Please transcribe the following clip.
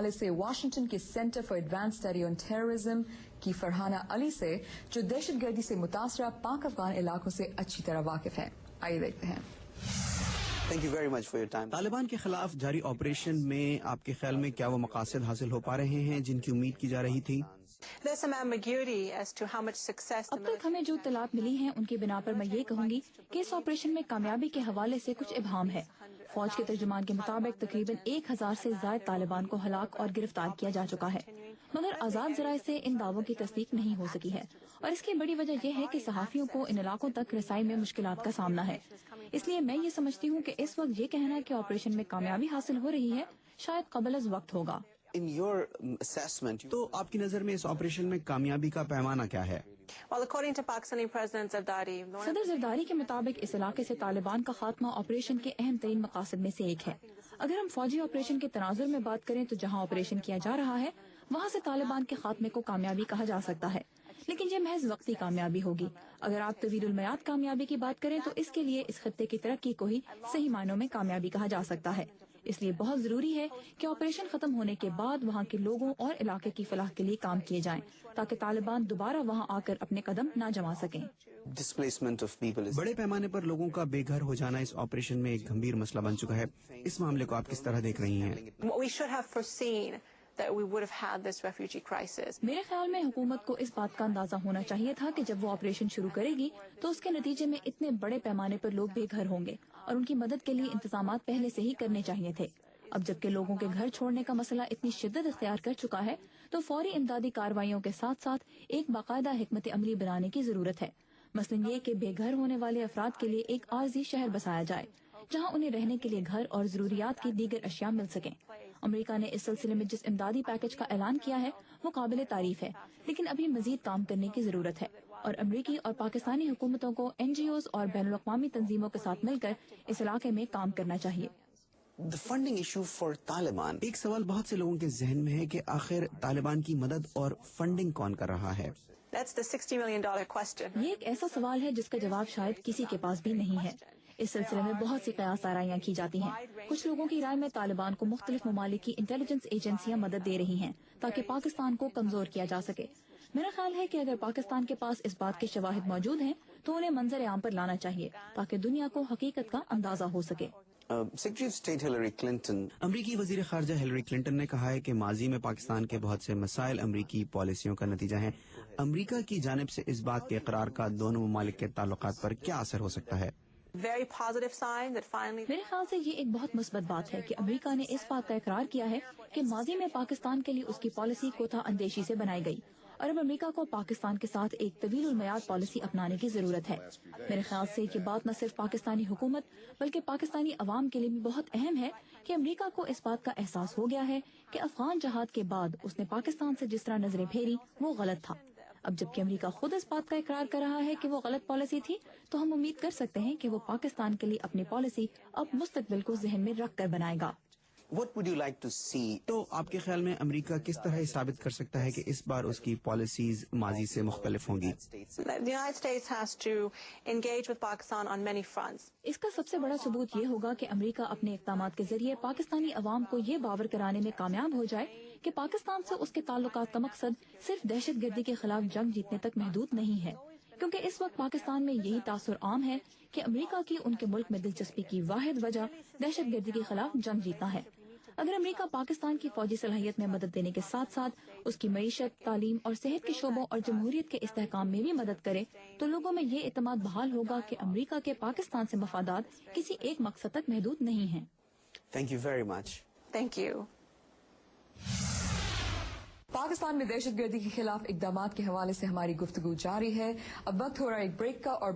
حوالے سے واشنگٹن کے centre for advance study on terrorism کی فرحانہ علی سے، جو دہشت گردی سے متاثرہ پاک افغان علاقوں سے اچھی طرح واقف ہے. آئیے دیکھتے ہیں. Thank you very much for your time. Taliban کے خلاف جاری آپریشن میں آپ کے خیال میں کیا وہ مقاصد حاصل ہو پا رہے ہیں جن کی امید کی جا رہی تھی؟ There's some ambiguity as to how much success اب تک ہمیں جو اطلاعات ملی ہیں ان کی بنا پر میں یہ کہوں گی کہ اس آپریشن میں کامیابی کے حوالے سے کچھ ابہام ہے. فوج کے ترجمان کے مطابق تقریباً 1000 سے زائد طالبان کو ہلاک اور گرفتار کیا جا چکا ہے، مگر آزاد ذرائع سے ان دعووں کی تصدیق نہیں ہو سکی ہے، اور اس کی بڑی وجہ یہ ہے کہ صحافیوں کو ان علاقوں تک رسائی میں مشکلات کا سامنا ہے. اس لیے میں یہ سمجھتی ہوں کہ اس وقت یہ کہنا کہ آپریشن میں کامیابی حاصل ہو رہی ہے شاید قبل از وقت ہوگا. In your assessment, تو آپ کی نظر میں اس آپریشن میں کامیابی کا پیمانہ کیا ہے؟ Well, according to Pakistani President Zardari, صدر زرداری کے مطابق اس علاقے سے طالبان کا خاتمہ آپریشن کے اہم ترین مقاصد میں سے ایک ہے. اگر ہم فوجی آپریشن کے تناظر میں بات کریں تو جہاں آپریشن کیا جا رہا ہے وہاں سے طالبان کے خاتمے کو کامیابی کہا جا سکتا ہے، لیکن یہ محض وقتی کامیابی ہوگی. اگر آپ طویل المیعاد کامیابی کی بات کریں تو اس کے لیے اس خطے کی ترقی کو ہی صحیح معنوں میں کامیابی کہا جا سکتا ہے. اس لیے بہت ضروری ہے کہ آپریشن ختم ہونے کے بعد وہاں کے لوگوں اور علاقے کی فلاح کے لیے کام کیے جائیں تاکہ طالبان دوبارہ وہاں آ کر اپنے قدم نہ جما سکیں. displacement of people is بڑے پیمانے پر لوگوں کا بے گھر ہو جانا اس آپریشن میں ایک گمبھیر مسئلہ بن چکا ہے. اس معاملے کو آپ کس طرح دیکھ رہی ہیں؟ we should have foreseen that we would have had this refugee crisis. میرے خیال میں حکومت کو اس بات کا اندازہ ہونا چاہیے تھا کہ جب وہ آپریشن شروع کرے گی تو اس کے نتیجے میں اتنے بڑے پیمانے پر لوگ بے گھر ہوں گے اور ان کی مدد کے لیے انتظامات پہلے سے ہی کرنے چاہیے تھے. اب جبکہ لوگوں کے گھر چھوڑنے کا مسئلہ اتنی شدت اختیار کر چکا ہے تو فوری امدادی کارروائیوں کے ساتھ ساتھ ایک باقاعدہ حکمت عملی بنانے کی ضرورت ہے. مثلاً یہ کہ بے گھر ہونے والے افراد کے لیے ایک عارضی شہر بسایا جائے جہاں انہیں رہنے کے لیے گھر اور ضروریات کی دیگر اشیاء مل سکیں. امریکہ نے اس سلسلے میں جس امدادی پیکج کا اعلان کیا ہے وہ قابل تعریف ہے، لیکن ابھی مزید کام کرنے کی ضرورت ہے، اور امریکی اور پاکستانی حکومتوں کو NGOs اور بین الاقوامی تنظیموں کے ساتھ مل کر اس علاقے میں کام کرنا چاہیے. the funding issue for Taliban. ایک سوال بہت سے لوگوں کے ذہن میں ہے کہ آخر طالبان کی مدد اور فنڈنگ کون کر رہا ہے؟ That's the $60 million question. یہ ایک ایسا سوال ہے جس کا جواب شاید کسی کے پاس بھی نہیں ہے. اس سلسلے میں بہت سی قیاس آرائیاں کی جاتی ہیں. کچھ لوگوں کی رائے میں طالبان کو مختلف ممالک کی انٹیلیجنس ایجنسیاں مدد دے رہی ہیں تاکہ پاکستان کو کمزور کیا جا سکے. میرا خیال ہے کہ اگر پاکستان کے پاس اس بات کے شواہد موجود ہیں تو انہیں منظر عام پر لانا چاہیے تاکہ دنیا کو حقیقت کا اندازہ ہو سکے. Secretary of State Hillary Clinton امریکی وزیر خارجہ ہیلری کلنٹن نے کہا ہے کہ ماضی میں پاکستان کے بہت سے مسائل امریکی پالیسیوں کا نتیجہ ہیں. امریکہ کی جانب سے اس بات کے اقرار کا دونوں ممالک کے تعلقات پر کیا اثر ہو سکتا ہے؟ Very positive sign that finally میرے خیال سے یہ ایک بہت مثبت بات ہے کہ امریکہ نے اس بات کا اقرار کیا ہے کہ ماضی میں پاکستان کے لیے اس کی پالیسی کوتا اندیشی سے بنائی گئی، اور اب امریکہ کو پاکستان کے ساتھ ایک طویل المیعاد پالیسی اپنانے کی ضرورت ہے. میرے خیال سے یہ بات نہ صرف پاکستانی حکومت بلکہ پاکستانی عوام کے لیے بھی بہت اہم ہے کہ امریکہ کو اس بات کا احساس ہو گیا ہے کہ افغان جہاد کے بعد اس نے پاکستان سے جس طرح نظریں پھیری وہ غلط تھا. اب جبکہ امریکہ خود اس بات کا اقرار کر رہا ہے کہ وہ غلط پالیسی تھی تو ہم امید کر سکتے ہیں کہ وہ پاکستان کے لیے اپنی پالیسی اب مستقبل کو ذہن میں رکھ کر بنائے گا. what would you like to see? تو آپ کے خیال میں امریکہ کس طرح یہ ثابت کر سکتا ہے کہ اس بار اس کی پالیسیز ماضی سے مختلف ہوں گی؟ the United States has to engage with Pakistan on many fronts. اس کا سب سے بڑا ثبوت یہ ہوگا کہ امریکہ اپنے اقدامات کے ذریعے پاکستانی عوام کو یہ باور کرانے میں کامیاب ہو جائے کہ پاکستان سے اس کے تعلقات کا مقصد صرف دہشت گردی کے خلاف جنگ جیتنے تک محدود نہیں ہے، کیونکہ اس وقت پاکستان میں یہی تاثر عام ہے کہ امریکہ کی ان کے ملک میں دلچسپی کی واحد وجہ دہشت گردی کے خلاف جنگ جیتنا ہے. اگر امریکہ پاکستان کی فوجی صلاحیت میں مدد دینے کے ساتھ ساتھ اس کی معیشت، تعلیم اور صحت کے شعبوں اور جمہوریت کے استحکام میں بھی مدد کرے تو لوگوں میں یہ اعتماد بحال ہوگا کہ امریکہ کے پاکستان سے مفادات کسی ایک مقصد تک محدود نہیں ہیں. Thank you very much. Thank you. Pakistan میں دہشت گردی کے خلاف اقدامات کے حوالے سے ہماری گفتگو جاری ہے. اب وقت ہو رہا ہے ایک بریک کا، اور